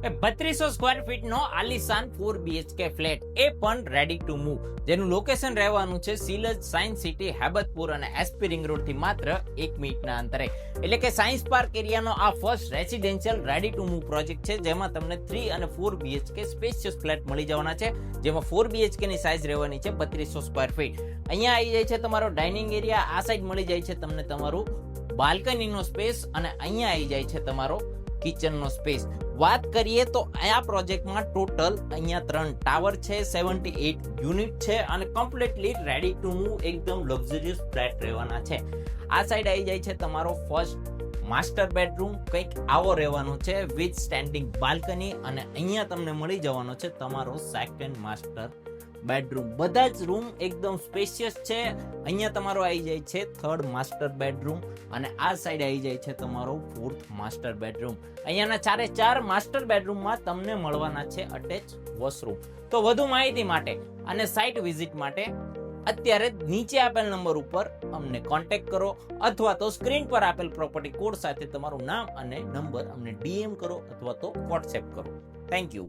3200 square feet નો આલિશાન 4 BHK flat, એ પણ ready to move, જેનું location રહેવાનું છે સિલજ, સાયન્સ સિટી, હેબતપુર અને એસપી રિંગ રોડ થી માત્ર 1 મિનિટના અંતરે. એટલે કે સાયન્સ પાર્ક એરિયાનો આ first residential ready to move project છે, જેમાં તમને 3 અને 4 BHK સ્પેશિયસ ફ્લેટ મળી જવાના છે, જેમાં 4 BHK ની સાઇઝ રહેવાની છે 3200 સ્ક્વેર ફીટ. અહીંયા આવી જાય છે તમારો ડાઇનિંગ એરિયા, આ સાઈડ મળી જાય છે તમને તમારું બાલ્કનીનો સ્પેસ, અને અહીંયા આવી જાય છે તમારો કિચનનો સ્પેસ. વાત કરીએ તો આ પ્રોજેક્ટમાં ટોટલ અહીંયા 3 ટાવર છે, 78 યુનિટ છે અને કમ્પ્લીટલી રેડી ટુ મૂવ એકદમ લક્ઝરિયસ ફ્લેટ રહેવાના છે. આ સાઈડ આવી જાય છે તમારો ફર્સ્ટ માસ્ટર બેડરૂમ, કંઈક આવો રહેવાનો છે વિથ સ્ટેન્ડિંગ બાલ્કની, અને અહીંયા તમને મળી જવાનો છે તમારો સેકન્ડ માસ્ટર બેડરૂમ. બધા જ રૂમ એકદમ સ્પેશિયસ છે. અહીંયા તમારો આવી જાય છે થર્ડ માસ્ટર બેડરૂમ, અને આ સાઈડ આવી જાય છે તમારો ફોર્થ માસ્ટર બેડરૂમ. અહીંયાના 4 માસ્ટર બેડરૂમમાં તમને મળવાના છે અટેચ વોશરૂમ. તો વધુ માહિતી માટે અને સાઇટ વિઝિટ માટે અત્યારે નીચે આપેલ નંબર ઉપર અમને કોન્ટેક્ટ કરો, અથવા તો સ્ક્રીન પર આપેલ પ્રોપર્ટી કોડ સાથે તમારું નામ અને નંબર અમને DM કરો અથવા તો WhatsApp કરો. Thank you.